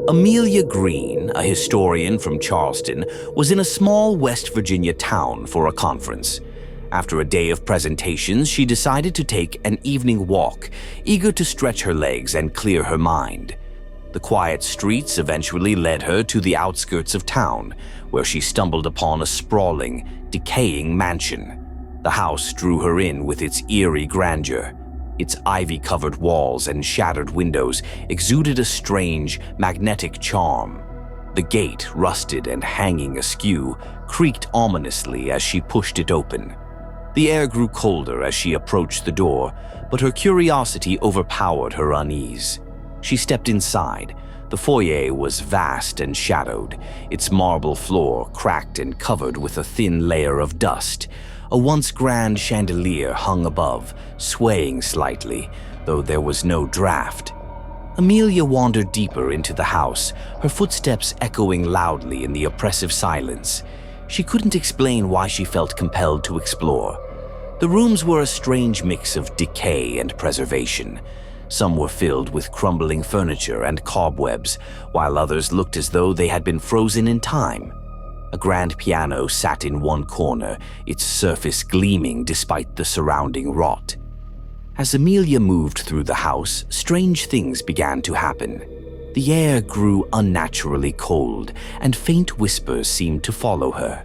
Amelia Green, a historian from Charleston, was in a small West Virginia town for a conference. After a day of presentations, she decided to take an evening walk, eager to stretch her legs and clear her mind. The quiet streets eventually led her to the outskirts of town, where she stumbled upon a sprawling, decaying mansion. The house drew her in with its eerie grandeur. Its ivy-covered walls and shattered windows exuded a strange, magnetic charm. The gate, rusted and hanging askew, creaked ominously as she pushed it open. The air grew colder as she approached the door, but her curiosity overpowered her unease. She stepped inside. The foyer was vast and shadowed, its marble floor cracked and covered with a thin layer of dust. A once grand chandelier hung above, swaying slightly, though there was no draft. Amelia wandered deeper into the house, her footsteps echoing loudly in the oppressive silence. She couldn't explain why she felt compelled to explore. The rooms were a strange mix of decay and preservation. Some were filled with crumbling furniture and cobwebs, while others looked as though they had been frozen in time. A grand piano sat in one corner, its surface gleaming despite the surrounding rot. As Amelia moved through the house, strange things began to happen. The air grew unnaturally cold, and faint whispers seemed to follow her.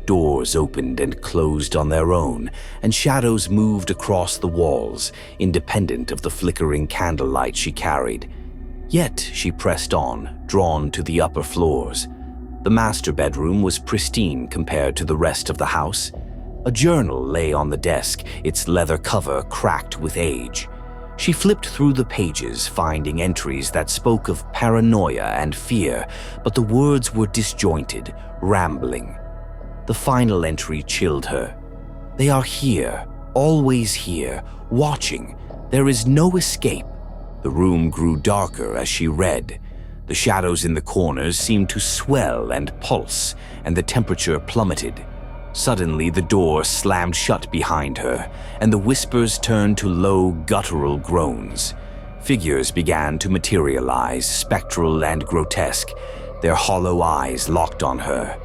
Doors opened and closed on their own, and shadows moved across the walls, independent of the flickering candlelight she carried. Yet she pressed on, drawn to the upper floors. The master bedroom was pristine compared to the rest of the house. A journal lay on the desk, its leather cover cracked with age. She flipped through the pages, finding entries that spoke of paranoia and fear, but the words were disjointed, rambling. The final entry chilled her. "They are here, always here, watching. There is no escape." The room grew darker as she read. The shadows in the corners seemed to swell and pulse, and the temperature plummeted. Suddenly, the door slammed shut behind her, and the whispers turned to low, guttural groans. Figures began to materialize, spectral and grotesque, their hollow eyes locked on her.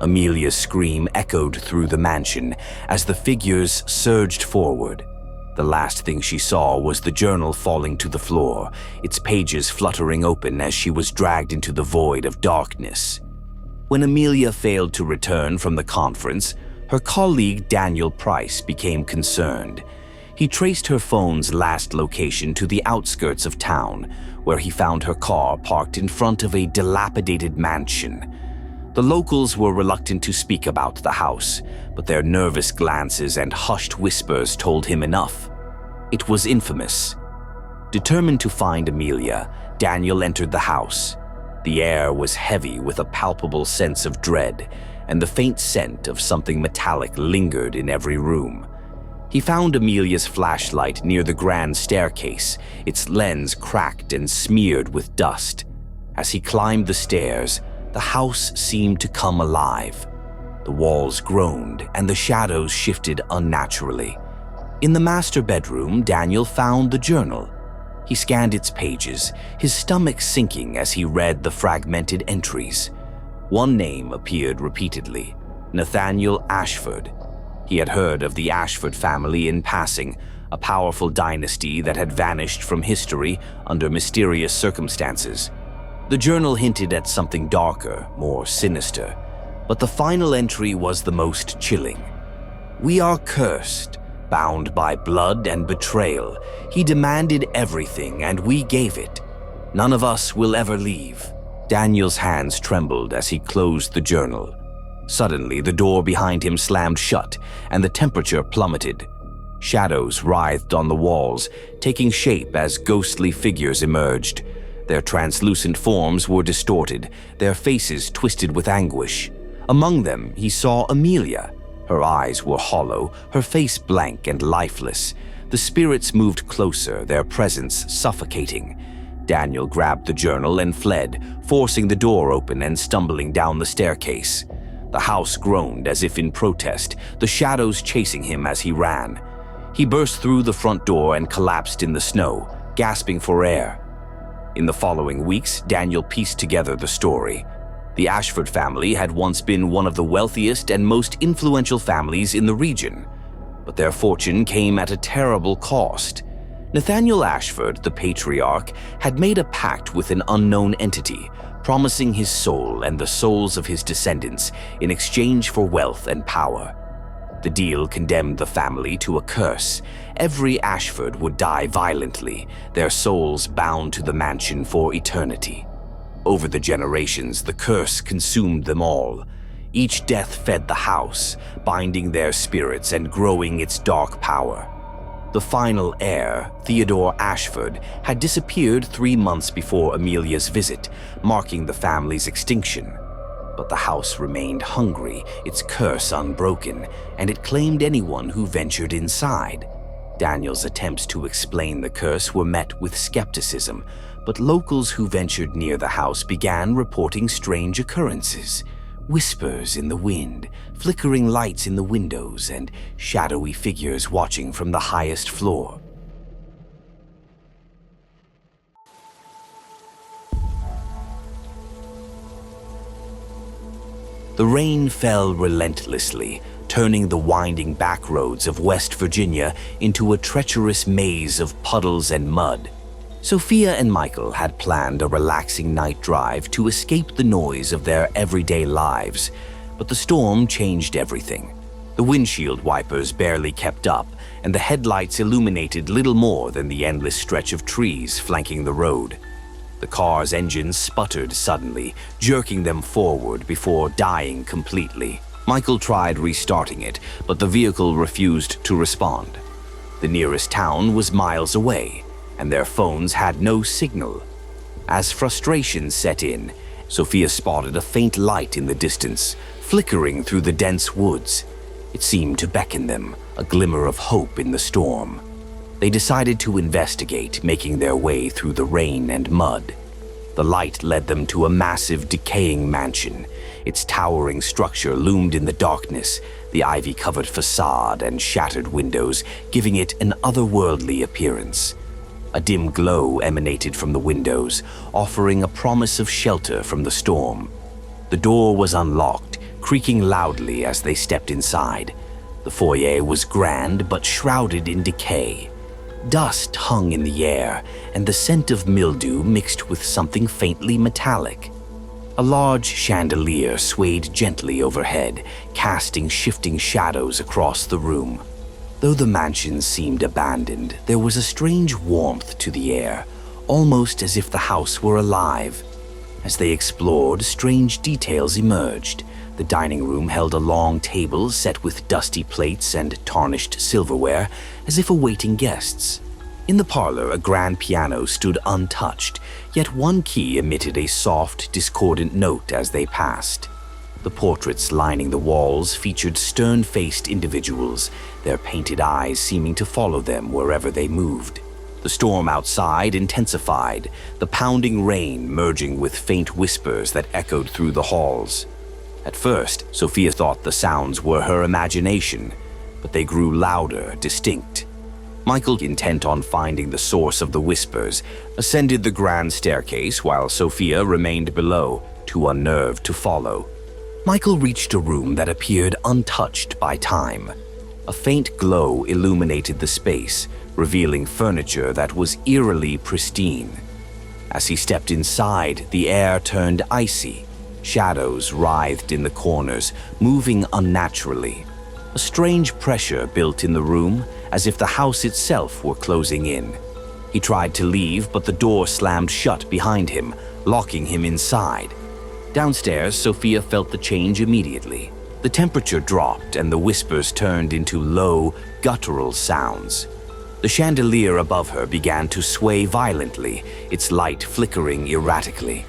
Amelia's scream echoed through the mansion as the figures surged forward. The last thing she saw was the journal falling to the floor, its pages fluttering open as she was dragged into the void of darkness. When Amelia failed to return from the conference, her colleague Daniel Price became concerned. He traced her phone's last location to the outskirts of town, where he found her car parked in front of a dilapidated mansion. The locals were reluctant to speak about the house, but their nervous glances and hushed whispers told him enough. It was infamous. Determined to find Amelia, Daniel entered the house. The air was heavy with a palpable sense of dread, and the faint scent of something metallic lingered in every room. He found Amelia's flashlight near the grand staircase, its lens cracked and smeared with dust. As he climbed the stairs, the house seemed to come alive. The walls groaned, and the shadows shifted unnaturally. In the master bedroom, Daniel found the journal. He scanned its pages, his stomach sinking as he read the fragmented entries. One name appeared repeatedly: Nathaniel Ashford. He had heard of the Ashford family in passing, a powerful dynasty that had vanished from history under mysterious circumstances. The journal hinted at something darker, more sinister, but the final entry was the most chilling. "We are cursed, bound by blood and betrayal. He demanded everything, and we gave it. None of us will ever leave." Daniel's hands trembled as he closed the journal. Suddenly, the door behind him slammed shut, and the temperature plummeted. Shadows writhed on the walls, taking shape as ghostly figures emerged. Their translucent forms were distorted, their faces twisted with anguish. Among them, he saw Amelia. Her eyes were hollow, her face blank and lifeless. The spirits moved closer, their presence suffocating. Daniel grabbed the journal and fled, forcing the door open and stumbling down the staircase. The house groaned as if in protest, the shadows chasing him as he ran. He burst through the front door and collapsed in the snow, gasping for air. In the following weeks, Daniel pieced together the story. The Ashford family had once been one of the wealthiest and most influential families in the region, but their fortune came at a terrible cost. Nathaniel Ashford, the patriarch, had made a pact with an unknown entity, promising his soul and the souls of his descendants in exchange for wealth and power. The deal condemned the family to a curse. Every Ashford would die violently, their souls bound to the mansion for eternity. Over the generations, the curse consumed them all. Each death fed the house, binding their spirits and growing its dark power. The final heir, Theodore Ashford, had disappeared 3 months before Amelia's visit, marking the family's extinction. But the house remained hungry, its curse unbroken, and it claimed anyone who ventured inside. Daniel's attempts to explain the curse were met with skepticism, but locals who ventured near the house began reporting strange occurrences. Whispers in the wind, flickering lights in the windows, and shadowy figures watching from the highest floor. The rain fell relentlessly, turning the winding back roads of West Virginia into a treacherous maze of puddles and mud. Sophia and Michael had planned a relaxing night drive to escape the noise of their everyday lives, but the storm changed everything. The windshield wipers barely kept up, and the headlights illuminated little more than the endless stretch of trees flanking the road. The car's engine sputtered suddenly, jerking them forward before dying completely. Michael tried restarting it, but the vehicle refused to respond. The nearest town was miles away, and their phones had no signal. As frustration set in, Sophia spotted a faint light in the distance, flickering through the dense woods. It seemed to beckon them, a glimmer of hope in the storm. They decided to investigate, making their way through the rain and mud. The light led them to a massive, decaying mansion. Its towering structure loomed in the darkness, the ivy-covered facade and shattered windows giving it an otherworldly appearance. A dim glow emanated from the windows, offering a promise of shelter from the storm. The door was unlocked, creaking loudly as they stepped inside. The foyer was grand but shrouded in decay. Dust hung in the air, and the scent of mildew mixed with something faintly metallic. A large chandelier swayed gently overhead, casting shifting shadows across the room. Though the mansion seemed abandoned, there was a strange warmth to the air, almost as if the house were alive. As they explored, strange details emerged. The dining room held a long table set with dusty plates and tarnished silverware, as if awaiting guests. In the parlor, a grand piano stood untouched, yet one key emitted a soft, discordant note as they passed. The portraits lining the walls featured stern-faced individuals, their painted eyes seeming to follow them wherever they moved. The storm outside intensified, the pounding rain merging with faint whispers that echoed through the halls. At first, Sophia thought the sounds were her imagination, but they grew louder, distinct. Michael, intent on finding the source of the whispers, ascended the grand staircase while Sophia remained below, too unnerved to follow. Michael reached a room that appeared untouched by time. A faint glow illuminated the space, revealing furniture that was eerily pristine. As he stepped inside, the air turned icy. Shadows writhed in the corners, moving unnaturally. A strange pressure built in the room, as if the house itself were closing in. He tried to leave, but the door slammed shut behind him, locking him inside. Downstairs, Sophia felt the change immediately. The temperature dropped and the whispers turned into low, guttural sounds. The chandelier above her began to sway violently, its light flickering erratically.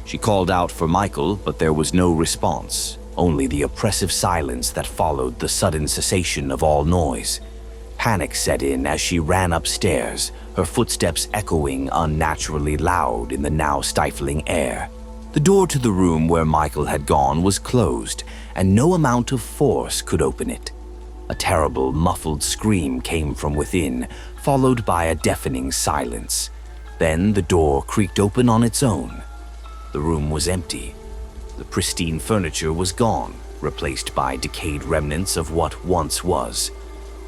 She called out for Michael, but there was no response, only the oppressive silence that followed the sudden cessation of all noise. Panic set in as she ran upstairs, her footsteps echoing unnaturally loud in the now stifling air. The door to the room where Michael had gone was closed, and no amount of force could open it. A terrible, muffled scream came from within, followed by a deafening silence. Then the door creaked open on its own. The room was empty. The pristine furniture was gone, replaced by decayed remnants of what once was.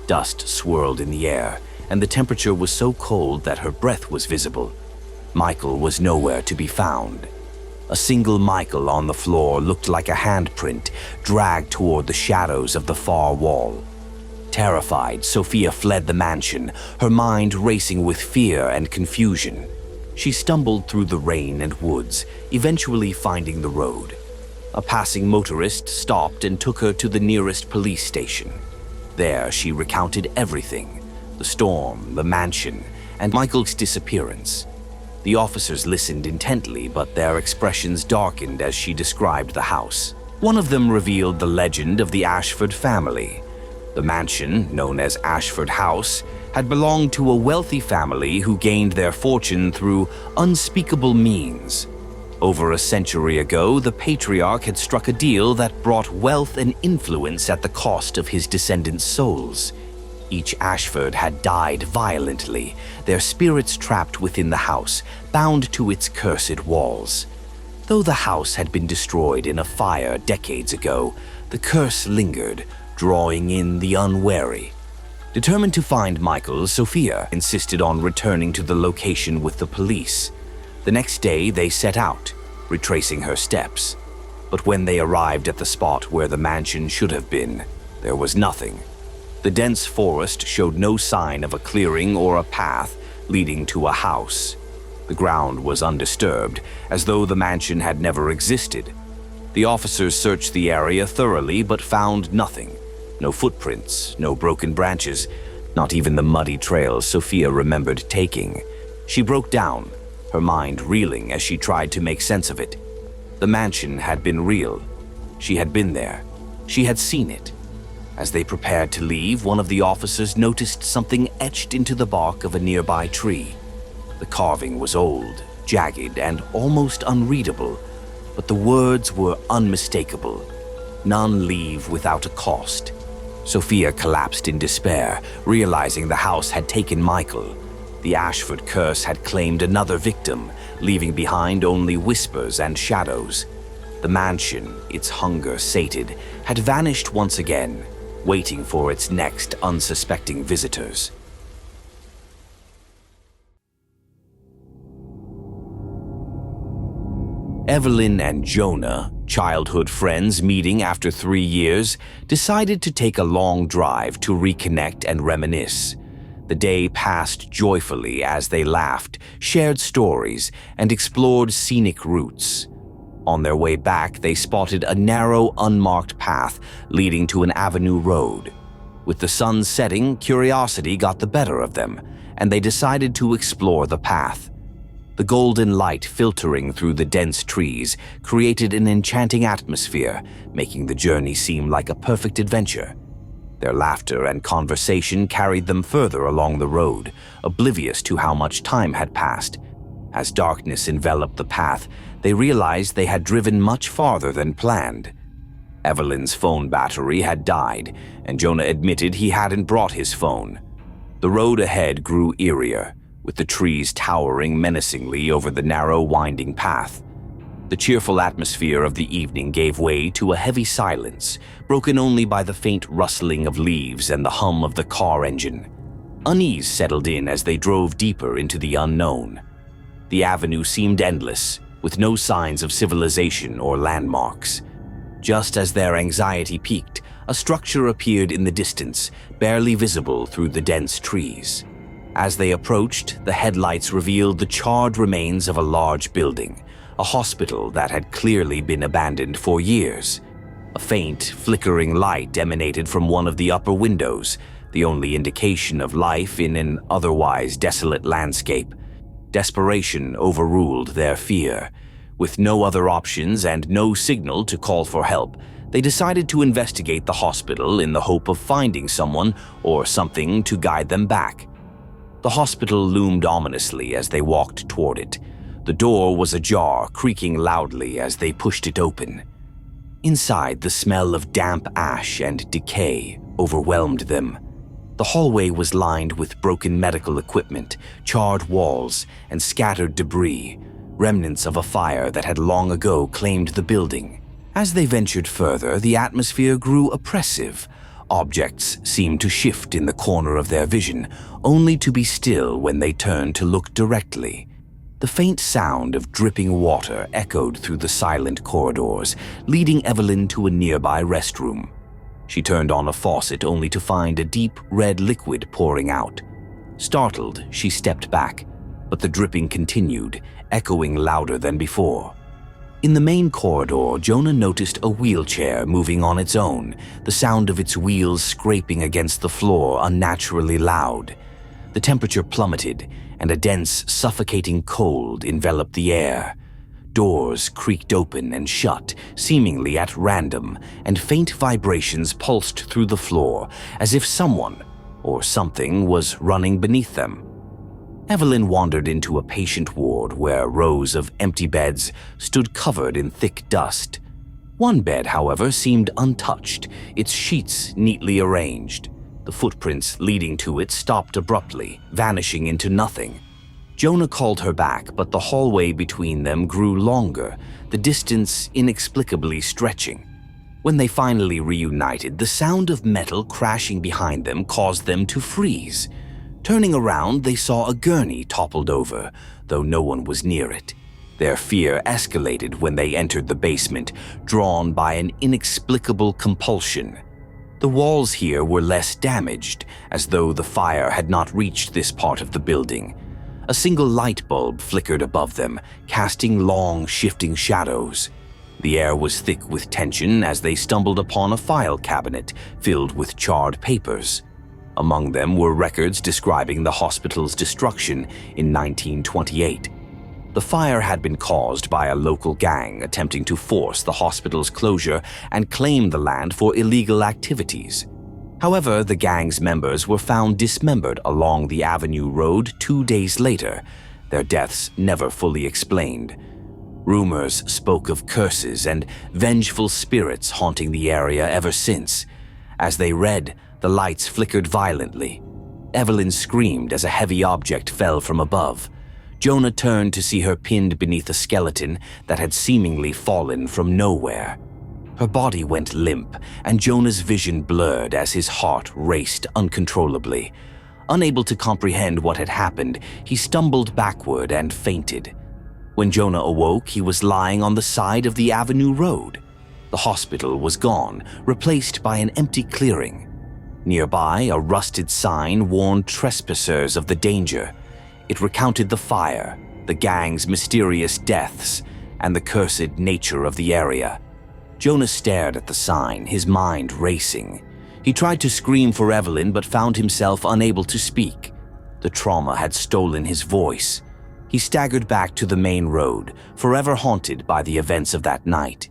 Dust swirled in the air, and the temperature was so cold that her breath was visible. Michael was nowhere to be found. A single Michael on the floor looked like a handprint dragged toward the shadows of the far wall. Terrified, Sophia fled the mansion, her mind racing with fear and confusion. She stumbled through the rain and woods, eventually finding the road. A passing motorist stopped and took her to the nearest police station. There, she recounted everything: the storm, the mansion, and Michael's disappearance. The officers listened intently, but their expressions darkened as she described the house. One of them revealed the legend of the Ashford family. The mansion, known as Ashford House, had belonged to a wealthy family who gained their fortune through unspeakable means. Over a century ago, the patriarch had struck a deal that brought wealth and influence at the cost of his descendants' souls. Each Ashford had died violently, their spirits trapped within the house, bound to its cursed walls. Though the house had been destroyed in a fire decades ago, the curse lingered, drawing in the unwary. Determined to find Michael, Sophia insisted on returning to the location with the police. The next day, they set out, retracing her steps. But when they arrived at the spot where the mansion should have been, there was nothing. The dense forest showed no sign of a clearing or a path leading to a house. The ground was undisturbed, as though the mansion had never existed. The officers searched the area thoroughly but found nothing. No footprints, no broken branches, not even the muddy trail Sophia remembered taking. She broke down, her mind reeling as she tried to make sense of it. The mansion had been real. She had been there. She had seen it. As they prepared to leave, one of the officers noticed something etched into the bark of a nearby tree. The carving was old, jagged, and almost unreadable, but the words were unmistakable. None leave without a cost. Sophia collapsed in despair, realizing the house had taken Michael. The Ashford curse had claimed another victim, leaving behind only whispers and shadows. The mansion, its hunger sated, had vanished once again, waiting for its next unsuspecting visitors. Evelyn and Jonah, childhood friends meeting after 3 years, decided to take a long drive to reconnect and reminisce. The day passed joyfully as they laughed, shared stories, and explored scenic routes. On their way back, they spotted a narrow, unmarked path leading to an avenue road. With the sun setting, curiosity got the better of them, and they decided to explore the path. The golden light filtering through the dense trees created an enchanting atmosphere, making the journey seem like a perfect adventure. Their laughter and conversation carried them further along the road, oblivious to how much time had passed. As darkness enveloped the path, they realized they had driven much farther than planned. Evelyn's phone battery had died, and Jonah admitted he hadn't brought his phone. The road ahead grew eerier, with the trees towering menacingly over the narrow, winding path. The cheerful atmosphere of the evening gave way to a heavy silence, broken only by the faint rustling of leaves and the hum of the car engine. Unease settled in as they drove deeper into the unknown. The avenue seemed endless, with no signs of civilization or landmarks. Just as their anxiety peaked, a structure appeared in the distance, barely visible through the dense trees. As they approached, the headlights revealed the charred remains of a large building, a hospital that had clearly been abandoned for years. A faint, flickering light emanated from one of the upper windows, the only indication of life in an otherwise desolate landscape. Desperation overruled their fear. With no other options and no signal to call for help, they decided to investigate the hospital in the hope of finding someone or something to guide them back. The hospital loomed ominously as they walked toward it. The door was ajar, creaking loudly as they pushed it open. Inside, the smell of damp ash and decay overwhelmed them. The hallway was lined with broken medical equipment, charred walls, and scattered debris, remnants of a fire that had long ago claimed the building. As they ventured further, the atmosphere grew oppressive. Objects seemed to shift in the corner of their vision, only to be still when they turned to look directly. The faint sound of dripping water echoed through the silent corridors, leading Evelyn to a nearby restroom. She turned on a faucet only to find a deep red liquid pouring out. Startled, she stepped back, but the dripping continued, echoing louder than before. In the main corridor, Jonah noticed a wheelchair moving on its own, the sound of its wheels scraping against the floor unnaturally loud. The temperature plummeted, and a dense, suffocating cold enveloped the air. Doors creaked open and shut, seemingly at random, and faint vibrations pulsed through the floor, as if someone or something was running beneath them. Evelyn wandered into a patient ward where rows of empty beds stood covered in thick dust. One bed, however, seemed untouched, its sheets neatly arranged. The footprints leading to it stopped abruptly, vanishing into nothing. Jonah called her back, but the hallway between them grew longer, the distance inexplicably stretching. When they finally reunited, the sound of metal crashing behind them caused them to freeze. Turning around, they saw a gurney toppled over, though no one was near it. Their fear escalated when they entered the basement, drawn by an inexplicable compulsion. The walls here were less damaged, as though the fire had not reached this part of the building. A single light bulb flickered above them, casting long, shifting shadows. The air was thick with tension as they stumbled upon a file cabinet filled with charred papers. Among them were records describing the hospital's destruction in 1928. The fire had been caused by a local gang attempting to force the hospital's closure and claim the land for illegal activities. However, the gang's members were found dismembered along the Avenue Road 2 days later, their deaths never fully explained. Rumors spoke of curses and vengeful spirits haunting the area ever since. As they read, the lights flickered violently. Evelyn screamed as a heavy object fell from above. Jonah turned to see her pinned beneath a skeleton that had seemingly fallen from nowhere. Her body went limp, and Jonah's vision blurred as his heart raced uncontrollably. Unable to comprehend what had happened, he stumbled backward and fainted. When Jonah awoke, he was lying on the side of the Avenue Road. The hospital was gone, replaced by an empty clearing. Nearby, a rusted sign warned trespassers of the danger. It recounted the fire, the gang's mysterious deaths, and the cursed nature of the area. Jonah stared at the sign, his mind racing. He tried to scream for Evelyn but found himself unable to speak. The trauma had stolen his voice. He staggered back to the main road, forever haunted by the events of that night.